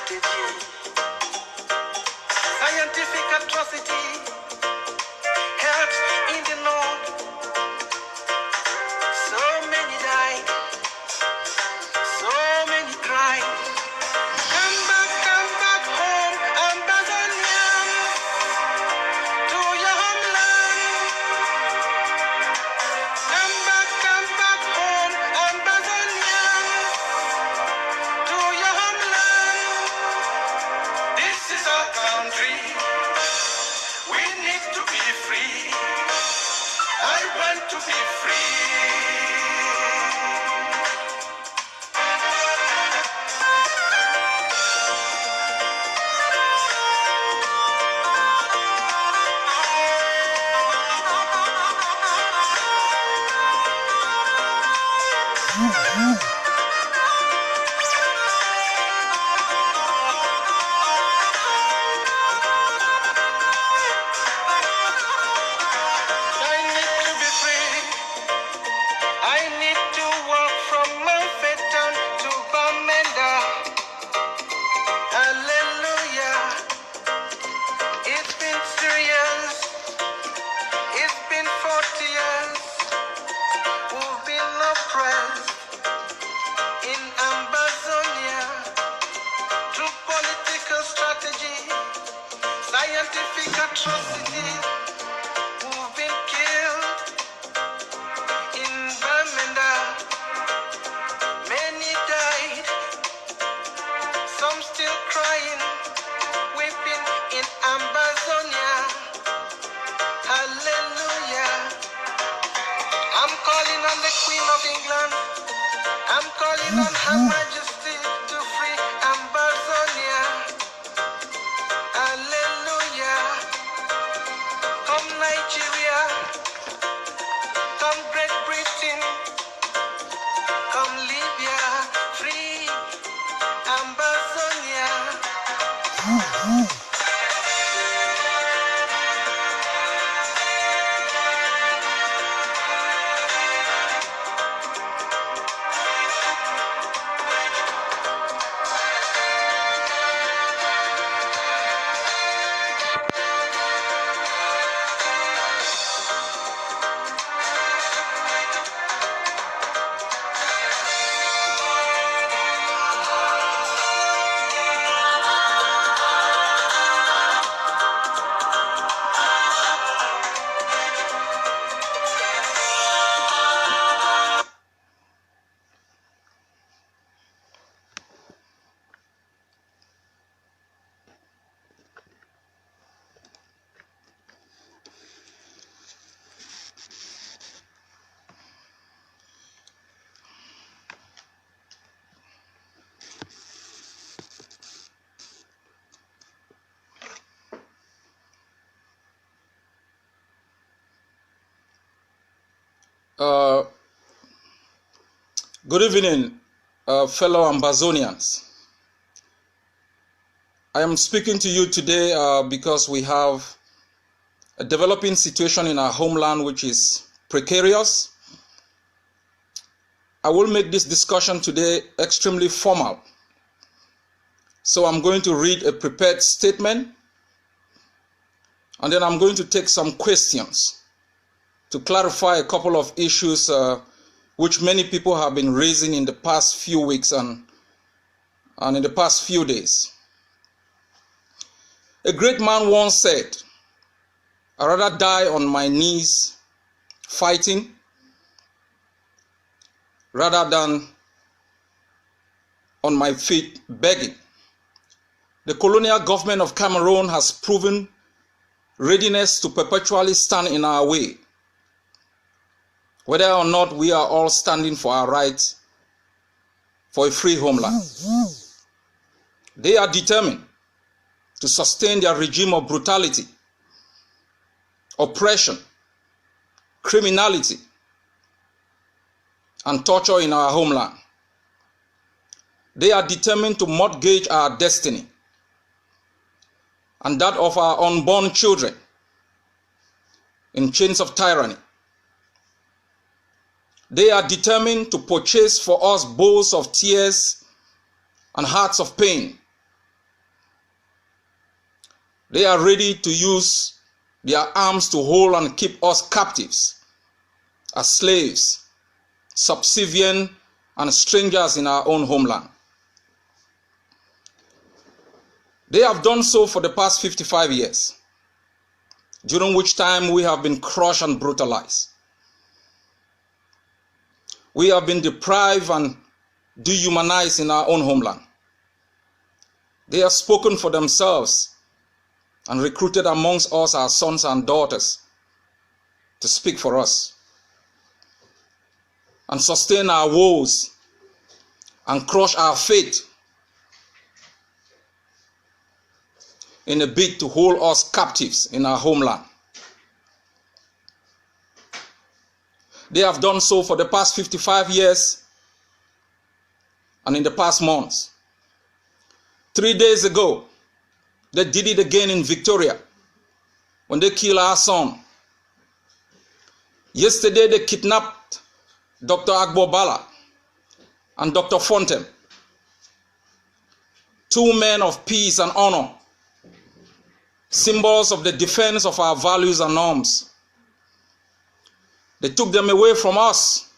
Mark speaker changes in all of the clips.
Speaker 1: strategy, scientific atrocity, health in the north. So many died, so many cried. Come back home, Ambazonian, to your homeland. Come back home, Ambazonian, to your homeland. This is our country. We need to be free. I want to be free. Scientific atrocities, who've been killed in Bamenda. Many died, some still crying, weeping in Amazonia. Hallelujah. I'm calling on the Queen of England. I'm calling on Her Majesty to free Amazonia. Hallelujah. Come Nigeria, come Great Britain, come Libya, free Amazonia.
Speaker 2: Good evening, fellow Ambazonians. I am speaking to you today because we have a developing situation in our homeland which is precarious. I will make this discussion today extremely formal. So I'm going to read a prepared statement, and then I'm going to take some questions to clarify a couple of issues which many people have been raising in the past few weeks and in the past few days. A great man once said, "I'd rather die on my knees fighting rather than on my feet begging." The colonial government of Cameroon has proven readiness to perpetually stand in our way, whether or not we are all standing for our rights for a free homeland. They are determined to sustain their regime of brutality, oppression, criminality, and torture in our homeland. They are determined to mortgage our destiny and that of our unborn children in chains of tyranny. They are determined to purchase for us bowls of tears and hearts of pain They are ready to use their arms to hold and keep us captives, as slaves, subservient and strangers in our own homeland. They have done so for the past 55 years, during which time we have been crushed and brutalized. We have been deprived and dehumanized in our own homeland. They have spoken for themselves and recruited amongst us our sons and daughters to speak for us and sustain our woes and crush our faith in a bid to hold us captives in our homeland. They have done so for the past 55 years and in the past months. 3 days ago, they did it again in Victoria when they killed our son. Yesterday, they kidnapped Dr. Agbobala and Dr. Fontem, two men of peace and honor, symbols of the defense of our values and norms. They took them away from us.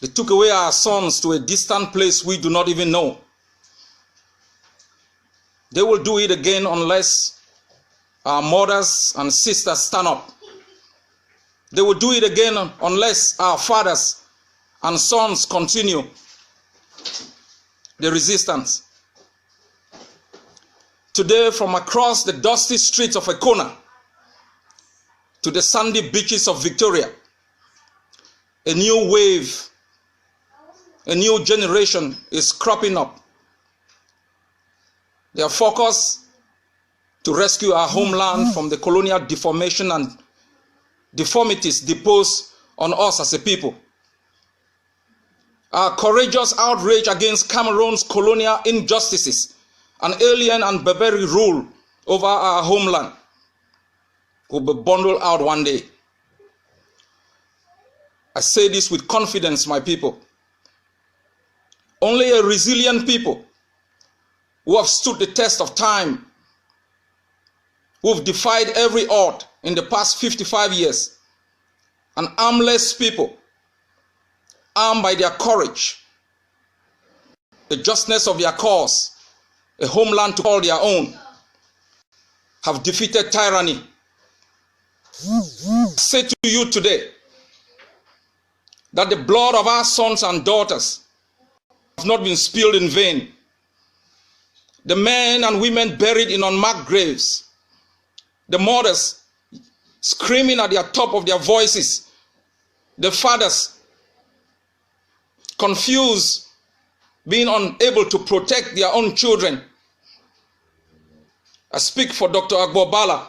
Speaker 2: They took away our sons to a distant place we do not even know. They will do it again unless our mothers and sisters stand up. They will do it again unless our fathers and sons continue the resistance. Today, from across the dusty streets of Ekona to the sandy beaches of Victoria, a new wave, a new generation is cropping up. They are focused to rescue our homeland from the colonial deformation and deformities deposed on us as a people. Our courageous outrage against Cameroon's colonial injustices and alien and barbaric rule over our homeland will be bundled out one day. I say this with confidence, my people. Only a resilient people who have stood the test of time, who have defied every odd in the past 55 years, and armless people, armed by their courage, the justness of their cause, a homeland to call their own, have defeated tyranny. I say to you today that the blood of our sons and daughters has not been spilled in vain. The men and women buried in unmarked graves, the mothers screaming at the top of their voices, the fathers confused, being unable to protect their own children. I speak for Dr. Agbobala.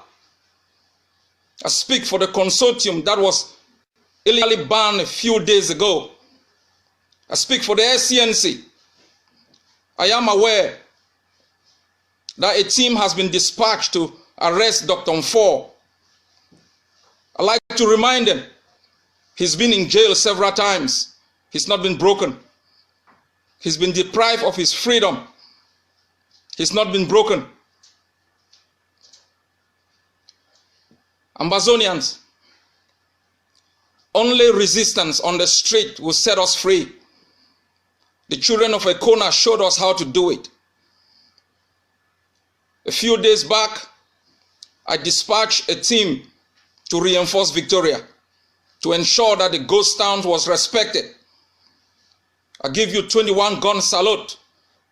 Speaker 2: I speak for the consortium that was illegally banned a few days ago. I speak for the SCNC. I am aware that a team has been dispatched to arrest Dr. Mfor. I'd like to remind them, he's been in jail several times. He's not been broken. He's been deprived of his freedom. He's not been broken. Ambazonians, only resistance on the street will set us free. The children of Ekona showed us how to do it. A few days back, I dispatched a team to reinforce Victoria to ensure that the ghost town was respected. I give you 21 gun salute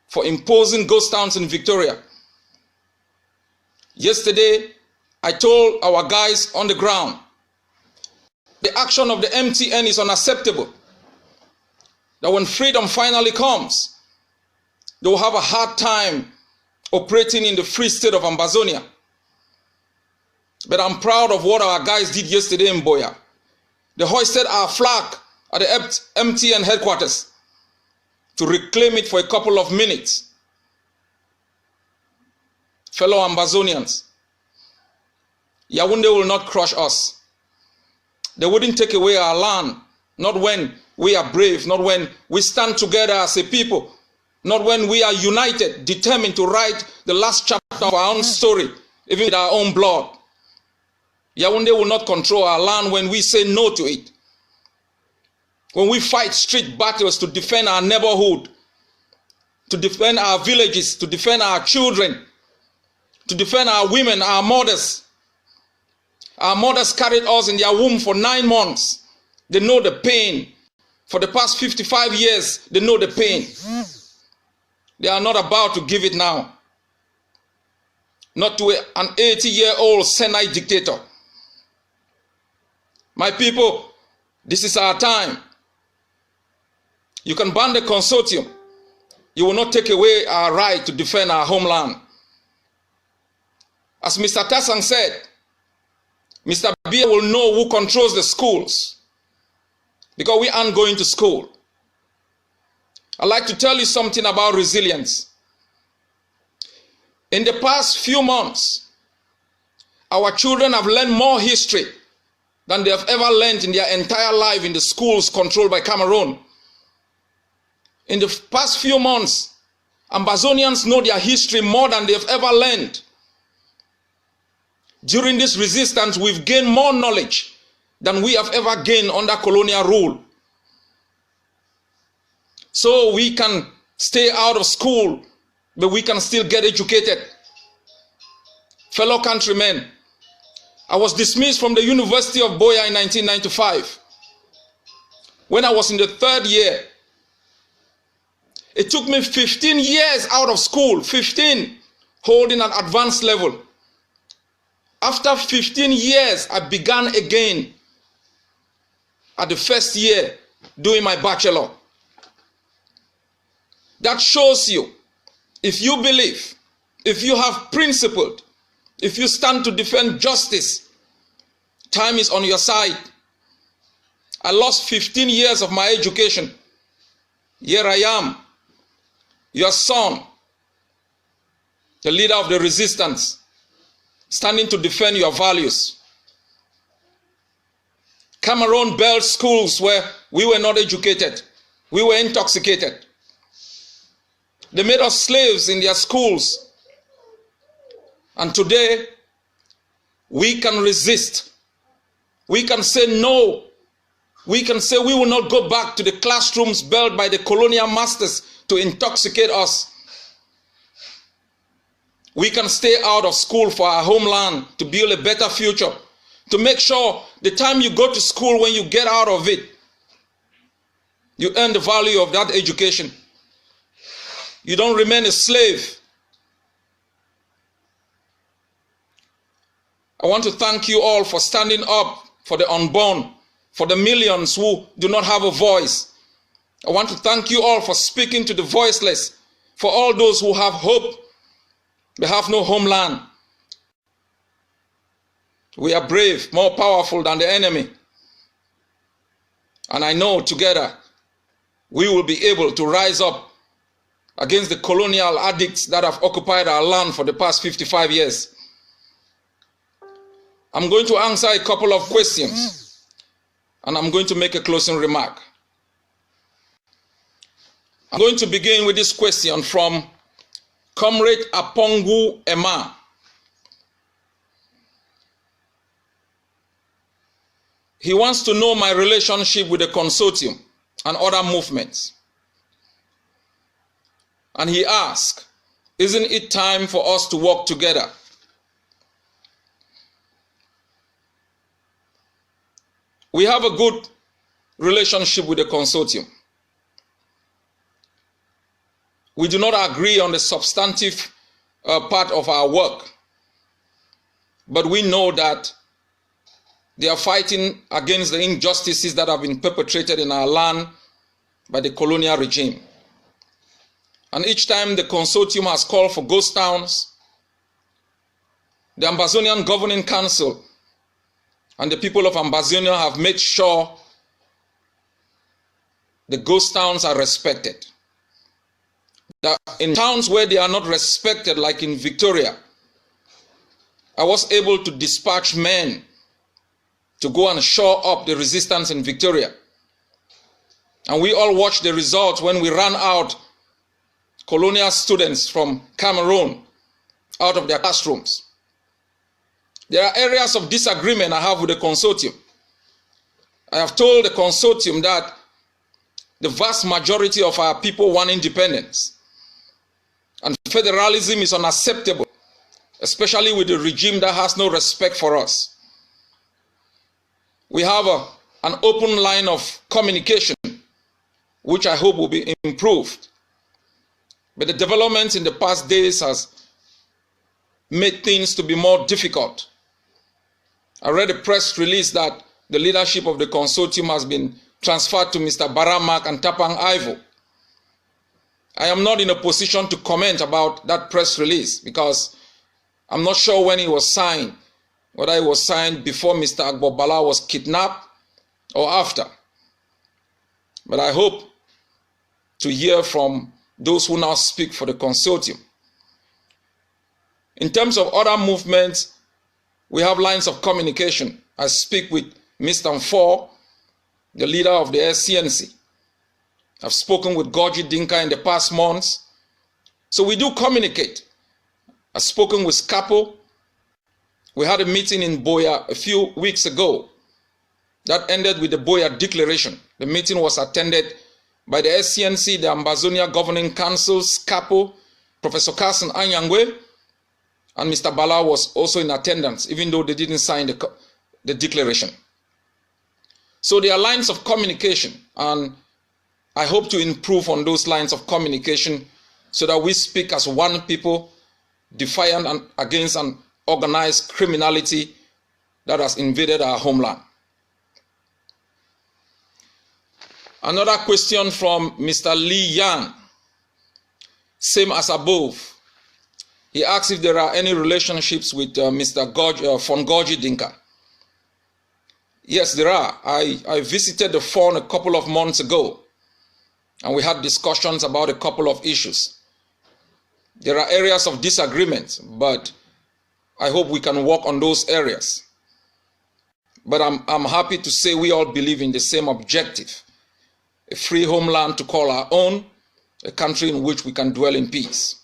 Speaker 2: for imposing ghost towns in Victoria. Yesterday, I told our guys on the ground, the action of the MTN is unacceptable. That when freedom finally comes, they will have a hard time operating in the free state of Ambazonia. But I'm proud of what our guys did yesterday in Boya. They hoisted our flag at the MTN headquarters to reclaim it for a couple of minutes. Fellow Ambazonians, Yaoundé will not crush us. They wouldn't take away our land, not when we are brave, not when we stand together as a people Not when we are united, determined to write the last chapter of our own story, even with our own blood. Yaoundé will not control our land when we say no to it. When we fight street battles to defend our neighborhood, to defend our villages, to defend our children, to defend our women, our mothers. Our mothers carried us in their womb for 9 months. They know the pain. For the past 55 years, they know the pain. They are not about to give it now. Not to an 80-year-old Senai dictator. My people, this is our time. You can ban the consortium. You will not take away our right to defend our homeland. As Mr. Tassang said, Mr. Bia will know who controls the schools, because we aren't going to school. I'd like to tell you something about resilience. In the past few months, our children have learned more history than they have ever learned in their entire life in the schools controlled by Cameroon. In the past few months, Ambazonians know their history more than they have ever learned. During this resistance, we've gained more knowledge than we have ever gained under colonial rule. So we can stay out of school, but we can still get educated. Fellow countrymen, I was dismissed from the University of Boya in 1995. When I was in the 3rd year, it took me 15 years out of school, 15, holding an advanced level. After 15 years, I began again at the 1st year doing my bachelor. That shows you, if you believe, if you have principled, if you stand to defend justice, time is on your side. I lost 15 years of my education. Here I am, your son, the leader of the resistance, standing to defend your values. Cameroon built schools where we were not educated. We were intoxicated. They made us slaves in their schools. And today, we can resist. We can say no. We can say we will not go back to the classrooms built by the colonial masters to intoxicate us. We can stay out of school for our homeland to build a better future, to make sure the time you go to school, when you get out of it, you earn the value of that education. You don't remain a slave. I want to thank you all for standing up for the unborn, for the millions who do not have a voice. I want to thank you all for speaking to the voiceless, for all those who have hope. They have no homeland. We are brave, more powerful than the enemy. And I know together we will be able to rise up against the colonial addicts that have occupied our land for the past 55 years. I'm going to answer a couple of questions, and I'm going to make a closing remark. I'm going to begin with this question from Comrade Apongu Emma. He wants to know my relationship with the Consortium and other movements. And he asks, isn't it time for us to work together? We have a good relationship with the Consortium. We do not agree on the substantive part of our work, but we know that they are fighting against the injustices that have been perpetrated in our land by the colonial regime. And each time the Consortium has called for ghost towns, the Ambazonian Governing Council and the people of Ambazonia have made sure the ghost towns are respected. That in towns where they are not respected, like in Victoria, I was able to dispatch men to go and shore up the resistance in Victoria. And we all watched the results when we ran out colonial students from Cameroon out of their classrooms. There are areas of disagreement I have with the consortium. I have told the consortium that the vast majority of our people want independence, and federalism is unacceptable, especially with the regime that has no respect for us. We have an open line of communication, which I hope will be improved. But the developments in the past days has made things to be more difficult. I read a press release that the leadership of the consortium has been transferred to Mr. Baramak and Tapang Ivo. I am not in a position to comment about that press release because I'm not sure when it was signed, whether it was signed before Mr. Agbobala was kidnapped or after. But I hope to hear from those who now speak for the consortium. In terms of other movements, we have lines of communication. I speak with Mr. Mfor, the leader of the SCNC. I've spoken with Goji Dinka in the past months. So we do communicate. I've spoken with Scapo. We had a meeting in Boya a few weeks ago that ended with the Boya Declaration. The meeting was attended by the SCNC, the Ambazonia Governing Council, Scapo, Professor Carson Anyangwe, and Mr. Bala was also in attendance, even though they didn't sign the declaration. So there are lines of communication, and I hope to improve on those lines of communication so that we speak as one people, defiant and against an organized criminality that has invaded our homeland. Another question from Mr. Lee Yan, same as above. He asks if there are any relationships with Mr. Von Goji Dinka. Yes, there are. I visited the phone a couple of months ago, and we had discussions about a couple of issues. There are areas of disagreement, but I hope we can work on those areas. But I'm happy to say we all believe in the same objective: a free homeland to call our own, a country in which we can dwell in peace.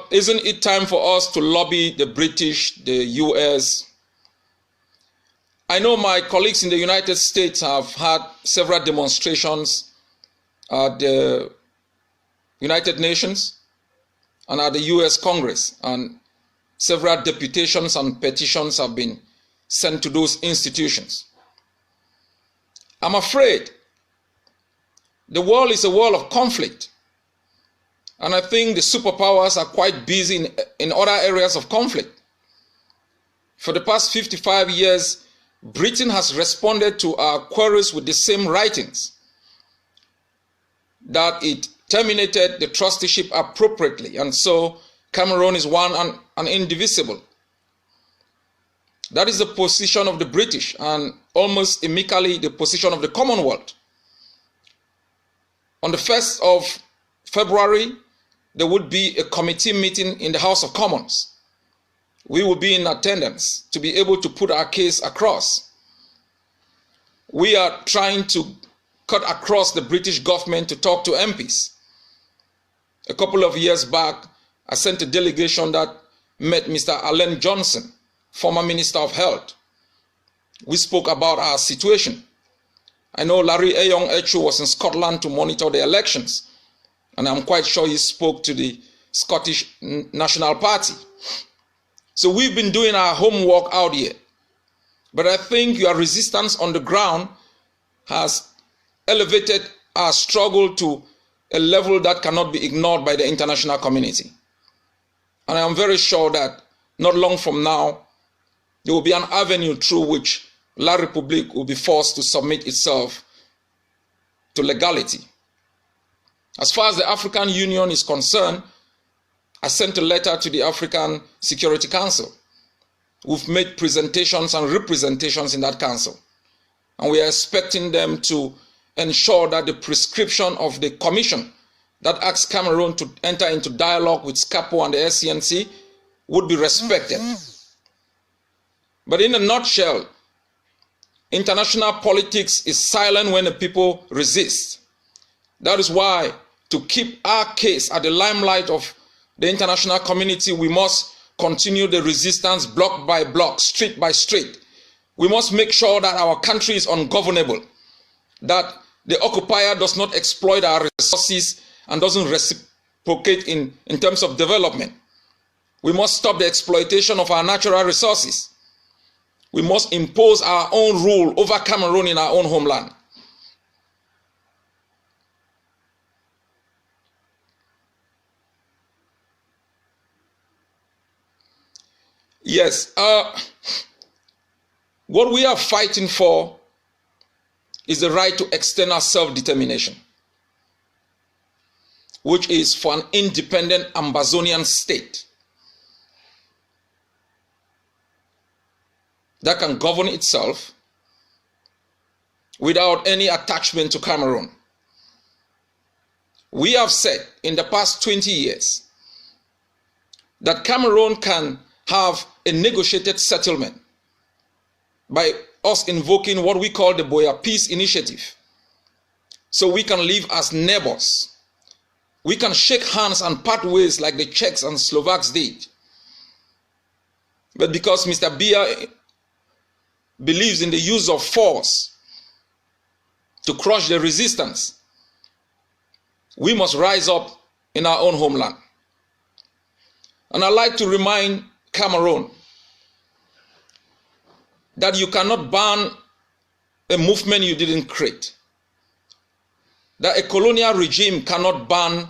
Speaker 2: Isn't it time for us to lobby the British, the US? I know my colleagues in the United States have had several demonstrations at the United Nations and at the US Congress, and several deputations and petitions have been sent to those institutions. I'm afraid the world is a world of conflict. And I think the superpowers are quite busy in other areas of conflict. For the past 55 years, Britain has responded to our queries with the same writings, that it terminated the trusteeship appropriately, and so Cameroon is one and indivisible. That is the position of the British, and almost amicably the position of the Commonwealth. On the 1st of February, there would be a committee meeting in the House of Commons. We will be in attendance to be able to put our case across. We are trying to cut across the British government to talk to MPs. A couple of years back, I sent a delegation that met Mr. Alan Johnson, former Minister of Health. We spoke about our situation. I know Larry Eyong Echu was in Scotland to monitor the elections, and I'm quite sure he spoke to the Scottish National Party. So we've been doing our homework out here. But I think your resistance on the ground has elevated our struggle to a level that cannot be ignored by the international community. And I am very sure that not long from now, there will be an avenue through which La République will be forced to submit itself to legality. As far as the African Union is concerned, I sent a letter to the African Security Council. We've made presentations and representations in that council, and we are expecting them to ensure that the prescription of the commission that asks Cameroon to enter into dialogue with SCAPO and the SCNC would be respected. But in a nutshell, international politics is silent when the people resist. That is why, to keep our case at the limelight of the international community, we must continue the resistance block by block, street by street. We must make sure that our country is ungovernable, that the occupier does not exploit our resources and doesn't reciprocate in terms of development. We must stop the exploitation of our natural resources. We must impose our own rule over Cameroon in our own homeland. Yes, what we are fighting for is the right to external self-determination, which is for an independent Amazonian state that can govern itself without any attachment to Cameroon. We have said in the past 20 years that Cameroon can have a negotiated settlement by us invoking what we call the Boya Peace Initiative. So we can live as neighbors. We can shake hands and part ways like the Czechs and Slovaks did. But because Mr. Biya believes in the use of force to crush the resistance, we must rise up in our own homeland. And I'd like to remind Cameroon that you cannot ban a movement you didn't create. That a colonial regime cannot ban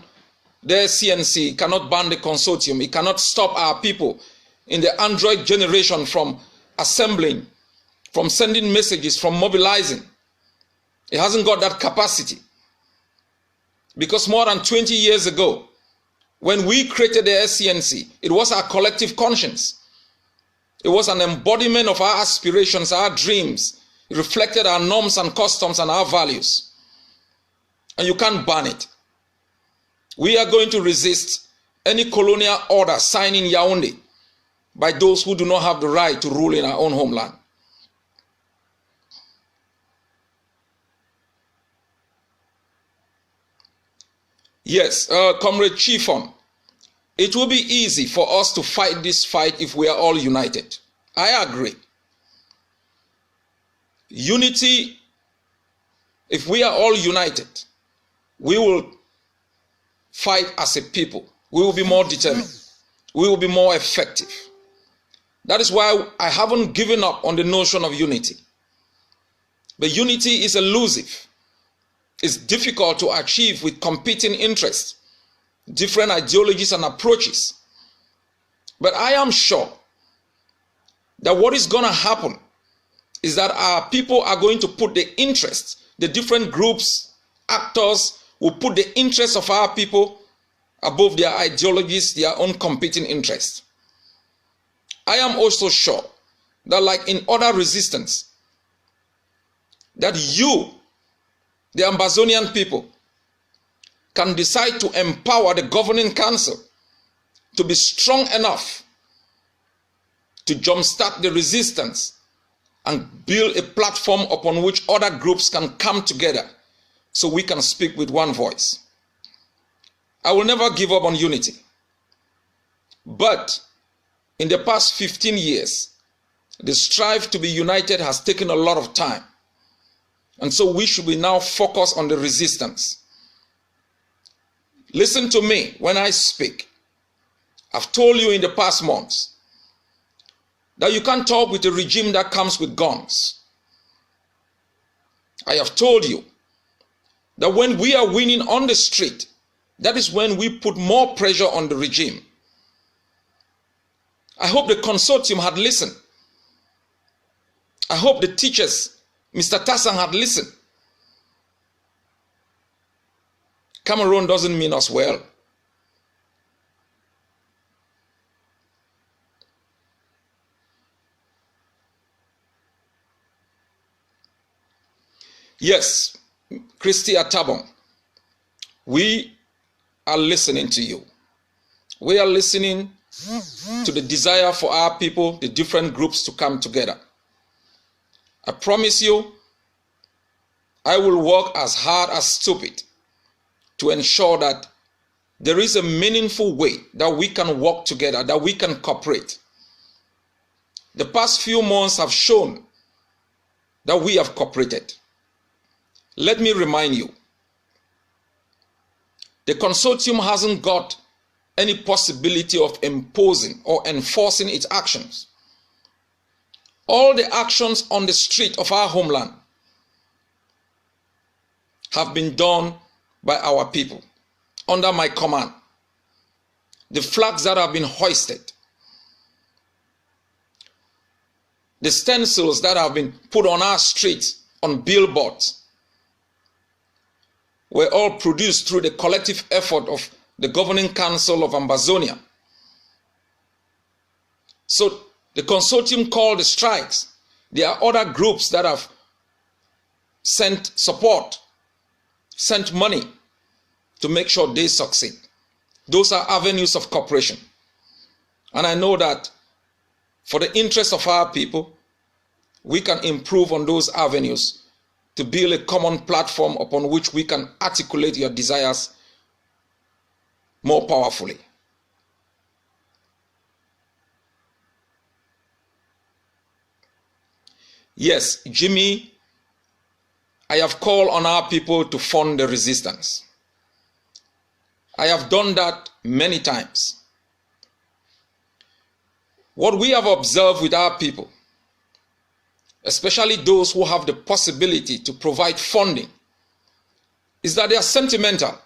Speaker 2: the CNC, cannot ban the Consortium. It cannot stop our people in the Android generation from assembling, from sending messages, from mobilizing. It hasn't got that capacity. Because more than 20 years ago, when we created the SCNC, it was our collective conscience. It was an embodiment of our aspirations, our dreams. It reflected our norms and customs and our values. And you can't ban it. We are going to resist any colonial order signed in Yaoundé by those who do not have the right to rule in our own homeland. Yes, Comrade Chiefon, it will be easy for us to fight this fight if we are all united. I agree. Unity, if we are all united, we will fight as a people. We will be more determined. We will be more effective. That is why I haven't given up on the notion of unity. But unity is elusive. It's difficult to achieve with competing interests, different ideologies and approaches. But I am sure that what is going to happen is that our people are going to put the interests, the different groups, actors will put the interests of our people above their ideologies, their own competing interests. I am also sure that, like in other resistance, that you, the Amazonian people, can decide to empower the governing council to be strong enough to jumpstart the resistance and build a platform upon which other groups can come together so we can speak with one voice. I will never give up on unity. But in the past 15 years, the strive to be united has taken a lot of time. And so we should be now focused on the resistance. Listen to me when I speak. I've told you in the past months that you can't talk with a regime that comes with guns. I have told you that when we are winning on the street, that is when we put more pressure on the regime. I hope the Consortium had listened. I hope the teachers, Mr. Tassan, had listened. Cameroon doesn't mean us well. Yes, Christy Atabon, we are listening to you. We are listening to the desire for our people, the different groups, to come together. I promise you, I will work as hard as stupid to ensure that there is a meaningful way that we can work together, that we can cooperate. The past few months have shown that we have cooperated. Let me remind you, the consortium hasn't got any possibility of imposing or enforcing its actions. All the actions on the street of our homeland have been done by our people, under my command. The flags that have been hoisted, the stencils that have been put on our streets, on billboards, were all produced through the collective effort of the Governing Council of Ambazonia. So the consortium called the strikes. There are other groups that have sent support, sent money to make sure they succeed. Those are avenues of cooperation. And I know that for the interest of our people, we can improve on those avenues to build a common platform upon which we can articulate your desires more powerfully. Yes, Jimmy, I have called on our people to fund the resistance. I have done that many times. What we have observed with our people, especially those who have the possibility to provide funding, is that they are sentimental.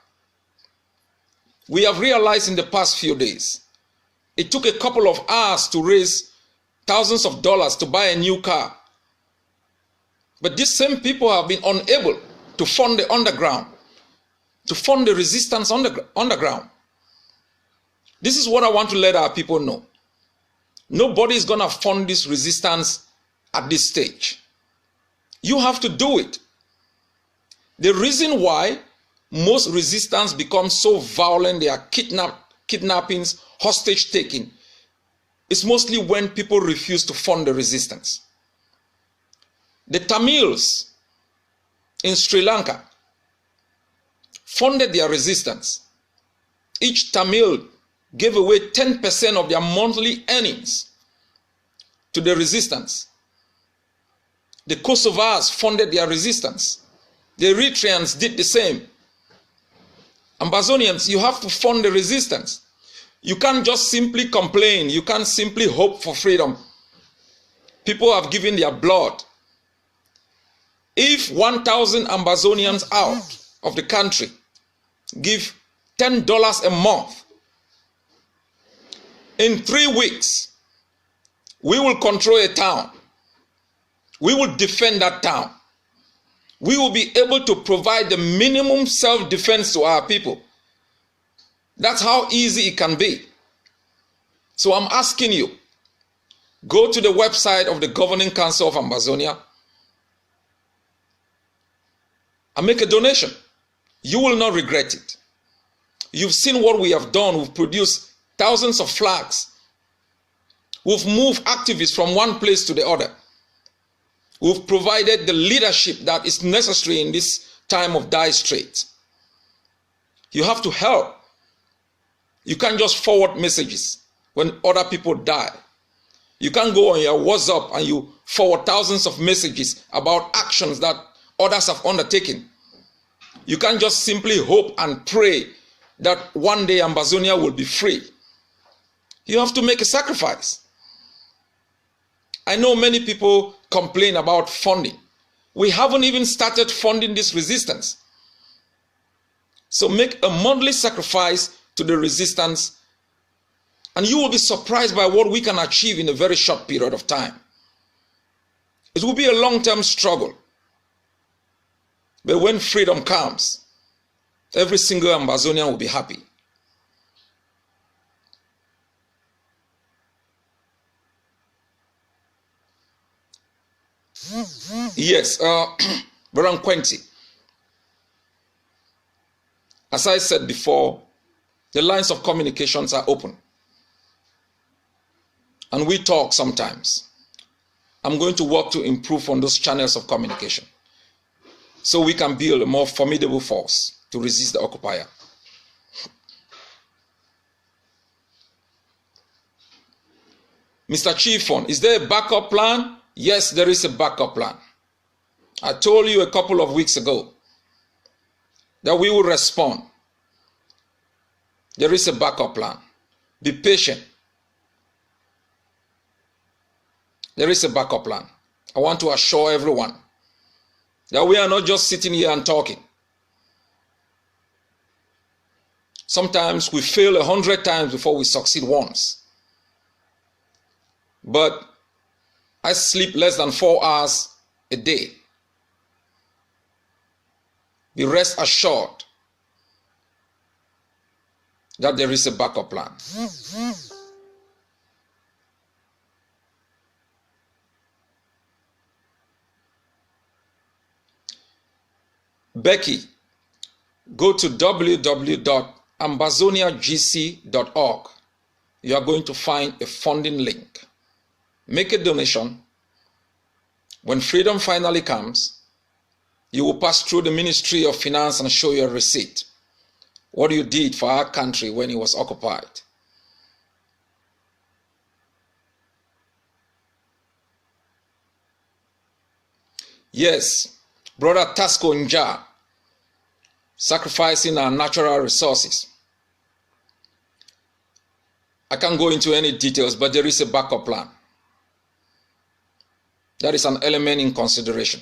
Speaker 2: We have realized in the past few days, it took a couple of hours to raise thousands of dollars to buy a new car. But these same people have been unable to fund the underground, to fund the resistance underground. This is what I want to let our people know. Nobody is going to fund this resistance at this stage. You have to do it. The reason why most resistance becomes so violent, they are kidnappings, hostage taking, is mostly when people refuse to fund the resistance. The Tamils in Sri Lanka funded their resistance. Each Tamil gave away 10% of their monthly earnings to the resistance. The Kosovars funded their resistance. The Eritreans did the same. Ambazonians, you have to fund the resistance. You can't just simply complain. You can't simply hope for freedom. People have given their blood. If 1,000 Ambazonians out of the country give $10 a month, in 3 weeks, we will control a town. We will defend that town. We will be able to provide the minimum self-defense to our people. That's how easy it can be. So I'm asking you, go to the website of the Governing Council of Ambazonia and make a donation. You will not regret it. You've seen what we have done. We've produced thousands of flags. We've moved activists from one place to the other. We've provided the leadership that is necessary in this time of dire straits. You have to help. You can't just forward messages when other people die. You can't go on your WhatsApp and you forward thousands of messages about actions that others have undertaken. You can't just simply hope and pray that one day Ambazonia will be free. You have to make a sacrifice. I know many people complain about funding. We haven't even started funding this resistance. So make a monthly sacrifice to the resistance, and you will be surprised by what we can achieve in a very short period of time. It will be a long-term struggle. But when freedom comes, every single Ambazonian will be happy. Yes, Brother Quenty, as I said before, the lines of communications are open. And we talk sometimes. I'm going to work to improve on those channels of communication so we can build a more formidable force to resist the occupier. Mr. Chief Fund, is there a backup plan? Yes, there is a backup plan. I told you a couple of weeks ago that we will respond. There is a backup plan. Be patient. There is a backup plan. I want to assure everyone that we are not just sitting here and talking. Sometimes we fail 100 times before we succeed once. But I sleep less than 4 hours a day. Be rest assured that there is a backup plan. Becky, go to www.ambazoniagc.org. You are going to find a funding link. Make a donation. When freedom finally comes, you will pass through the Ministry of Finance and show your receipt. What you did for our country when it was occupied. Yes, Brother Tasco Nja, sacrificing our natural resources. I can't go into any details, but there is a backup plan. That is an element in consideration.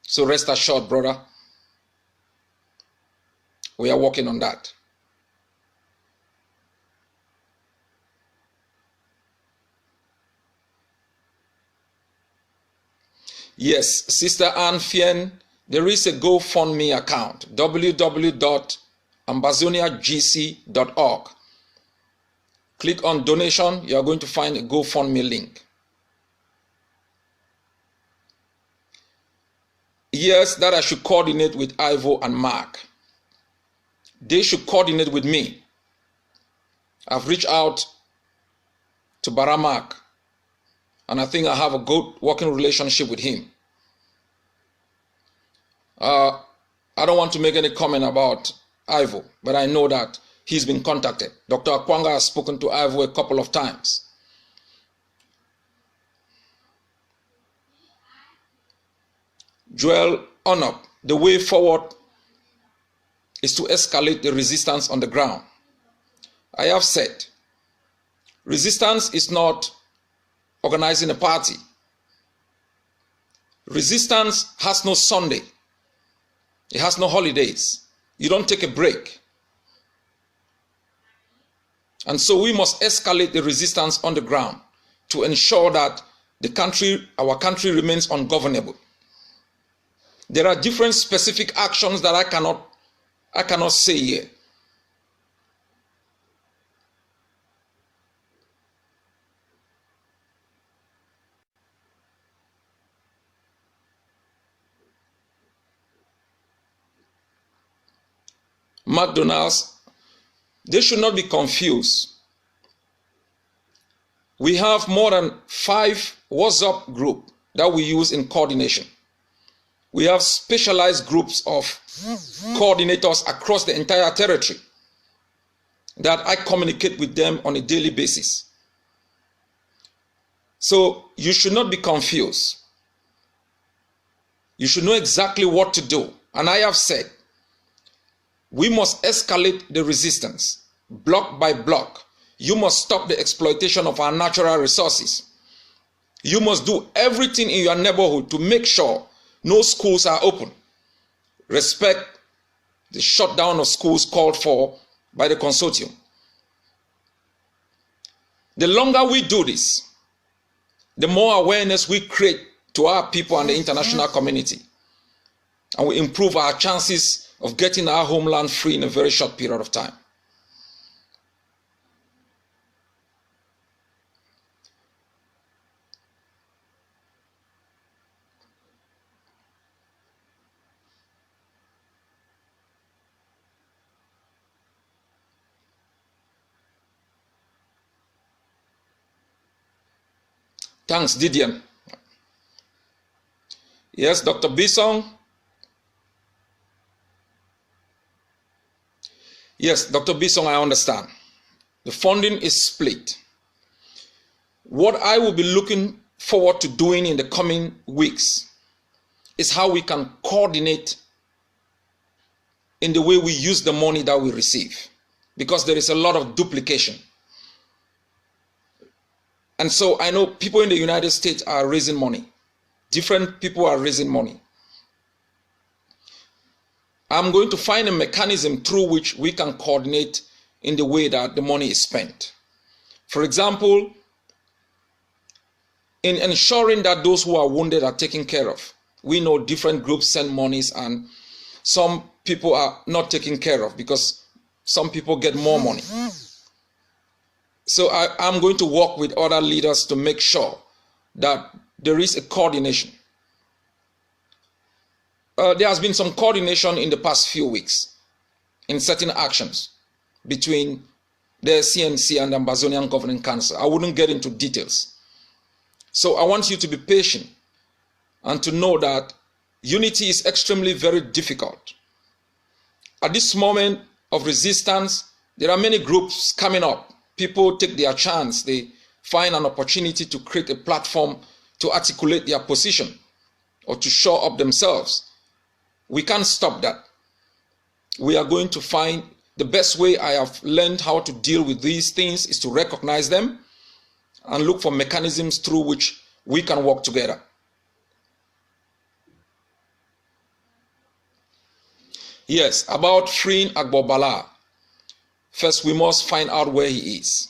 Speaker 2: So rest assured, brother, we are working on that. Yes, Sister Ann Fien, there is a GoFundMe account, www.ambazoniagc.org. Click on donation, you are going to find a GoFundMe link. Yes, that I should coordinate with Ivo and Mark. They should coordinate with me. I've reached out to Baramak, and I think I have a good working relationship with him. I don't want to make any comment about Ivo, but I know that he's been contacted. Dr. Akwanga has spoken to Ivo a couple of times. Joel Onop, the way forward is to escalate the resistance on the ground. I have said, resistance is not organizing a party. Resistance has no Sunday. It has no holidays. You don't take a break. And so we must escalate the resistance on the ground to ensure that our country remains ungovernable. There are different specific actions that I cannot say here. McDonald's, they should not be confused. We have more than 5 WhatsApp groups that we use in coordination. We have specialized groups of coordinators across the entire territory that I communicate with them on a daily basis. So you should not be confused. You should know exactly what to do. And I have said, we must escalate the resistance, block by block. You must stop the exploitation of our natural resources. You must do everything in your neighborhood to make sure no schools are open. Respect the shutdown of schools called for by the Consortium. The longer we do this, the more awareness we create to our people and the international community. And we improve our chances of getting our homeland free in a very short period of time. Thanks, Didion. Yes, Dr. Bisong. Yes, Dr. Bisong, I understand. The funding is split. What I will be looking forward to doing in the coming weeks is how we can coordinate in the way we use the money that we receive, because there is a lot of duplication. And so I know people in the United States are raising money. Different people are raising money. I'm going to find a mechanism through which we can coordinate in the way that the money is spent. For example, in ensuring that those who are wounded are taken care of. We know different groups send monies and some people are not taken care of because some people get more money. So I'm going to work with other leaders to make sure that there is a coordination. There has been some coordination in the past few weeks in certain actions between the CNC and the Ambazonian Governing Council. I wouldn't get into details. So I want you to be patient and to know that unity is extremely very difficult. At this moment of resistance, there are many groups coming up. People take their chance. They find an opportunity to create a platform to articulate their position or to show up themselves. We can't stop that. We are going to find the best way. I have learned how to deal with these things is to recognize them and look for mechanisms through which we can work together. Yes, about freeing Agbo Bala. First, we must find out where he is.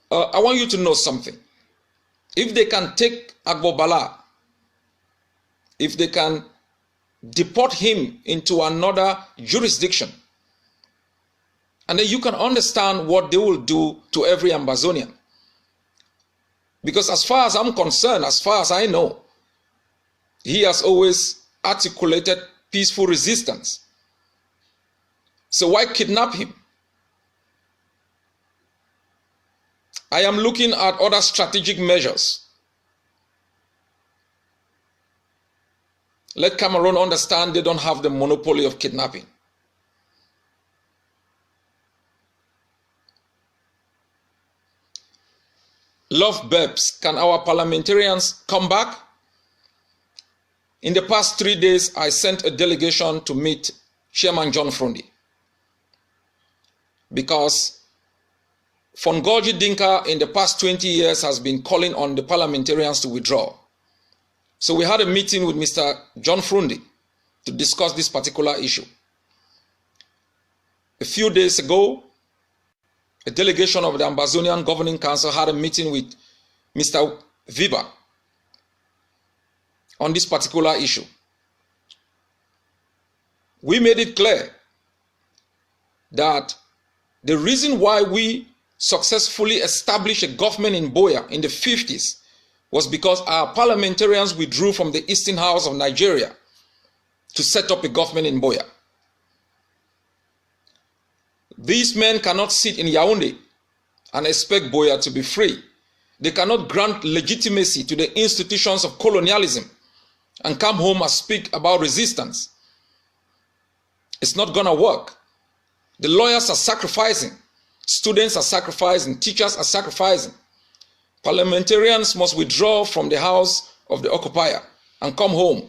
Speaker 2: I want you to know something. If they can take Agbo Bala, if they can deport him into another jurisdiction, and then you can understand what they will do to every Ambazonian. Because as far as I'm concerned, as far as I know, he has always articulated peaceful resistance. So why kidnap him? I am looking at other strategic measures. Let Cameroon understand they don't have the monopoly of kidnapping. Love Babes, can our parliamentarians come back? In the past 3 days, I sent a delegation to meet Chairman John Frundi, because Fongorji Dinka in the past 20 years has been calling on the parliamentarians to withdraw. So we had a meeting with Mr. John Frundi to discuss this particular issue. A few days ago, a delegation of the Ambazonian Governing Council had a meeting with Mr. Viba on this particular issue. We made it clear that the reason why we successfully established a government in Boya in the 50s was because our parliamentarians withdrew from the Eastern House of Nigeria to set up a government in Boya. These men cannot sit in Yaoundé and expect Boya to be free. They cannot grant legitimacy to the institutions of colonialism and come home and speak about resistance. It's not going to work. The lawyers are sacrificing. Students are sacrificing. Teachers are sacrificing. Parliamentarians must withdraw from the house of the occupier and come home.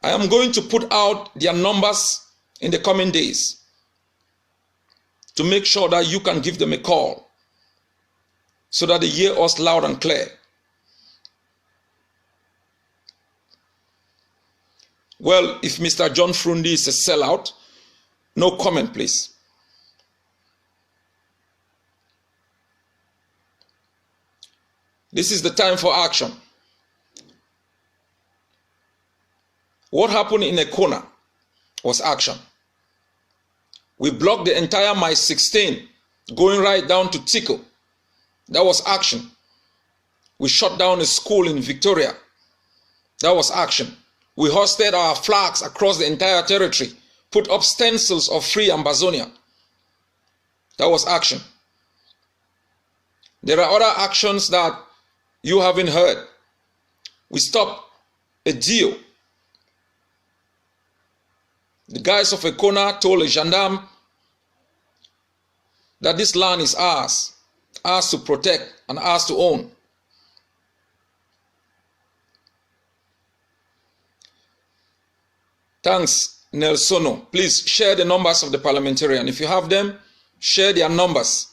Speaker 2: I am going to put out their numbers in the coming days to make sure that you can give them a call so that they hear us loud and clear. Well, if Mr. John Frundi is a sellout, no comment, please. This is the time for action. What happened in Ekona was action. We blocked the entire Mile 16, going right down to Tico. That was action. We shut down a school in Victoria. That was action. We hoisted our flags across the entire territory, put up stencils of free Ambazonia. That was action. There are other actions that you haven't heard. We stopped a deal. The guys of Ekona told a gendarme that this land is ours to protect and ours to own. Thanks, Nelsono. Please share the numbers of the parliamentarian. If you have them, share their numbers.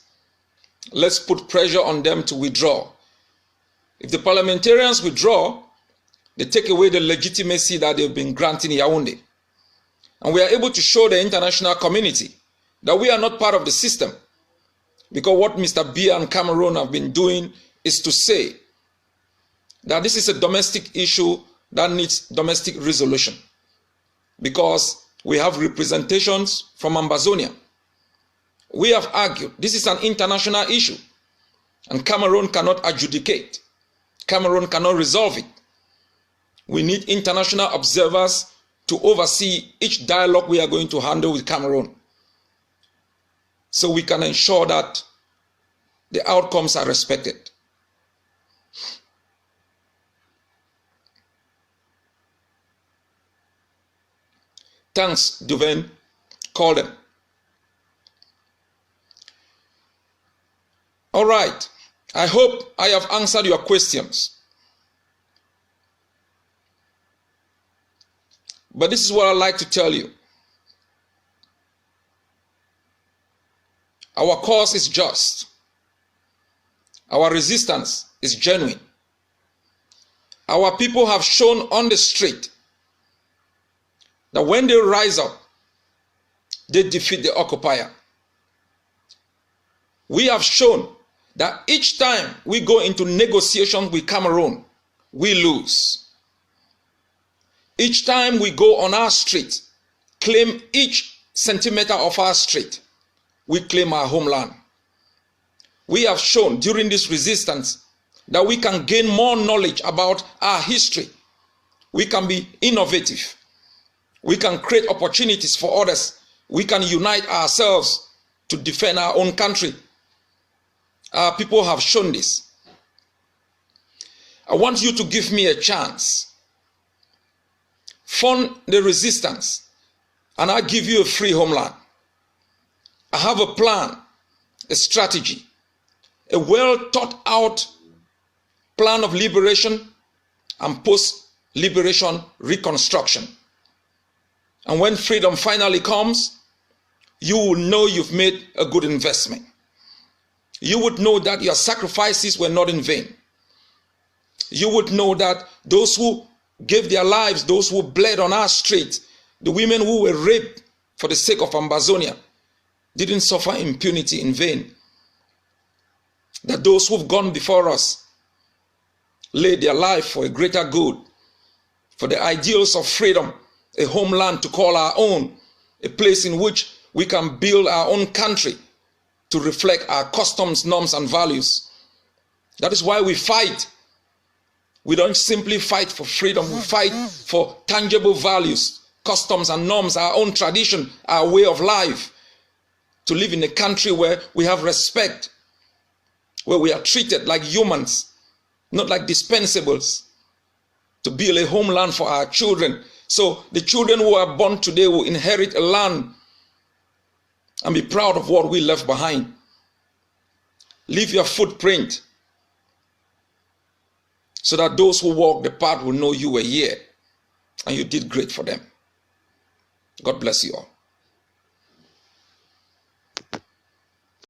Speaker 2: Let's put pressure on them to withdraw. If the parliamentarians withdraw, they take away the legitimacy that they've been granting Yaoundé. And we are able to show the international community that we are not part of the system. Because what Mr. Biya and Cameroon have been doing is to say that this is a domestic issue that needs domestic resolution. Because we have representations from Ambazonia. We have argued this is an international issue and Cameroon cannot adjudicate. Cameroon cannot resolve it. We need international observers to oversee each dialogue we are going to handle with Cameroon, so we can ensure that the outcomes are respected. Thanks, Duven. Call them. All right. I hope I have answered your questions. But this is what I'd like to tell you. Our cause is just. Our resistance is genuine. Our people have shown on the street that when they rise up, they defeat the occupier. We have shown that each time we go into negotiations with Cameroon, we lose. Each time we go on our street, claim each centimeter of our street, we claim our homeland. We have shown during this resistance that we can gain more knowledge about our history. We can be innovative. We can create opportunities for others. We can unite ourselves to defend our own country. Our people have shown this. I want you to give me a chance. Fund the resistance, and I'll give you a free homeland. I have a plan, a strategy, a well thought out plan of liberation and post-liberation reconstruction. And when freedom finally comes, you will know you've made a good investment. You would know that your sacrifices were not in vain. You would know that those who gave their lives, those who bled on our street, the women who were raped for the sake of Ambazonia, didn't suffer impunity in vain. That those who've gone before us laid their life for a greater good, for the ideals of freedom, a homeland to call our own, a place in which we can build our own country to reflect our customs, norms, and values. That is why we fight. We don't simply fight for freedom, we fight for tangible values, customs and norms, our own tradition, our way of life. To live in a country where we have respect, where we are treated like humans, not like dispensables. To build a homeland for our children. So the children who are born today will inherit a land and be proud of what we left behind. Leave your footprint, so that those who walk the path will know you were here and you did great for them. God bless you all.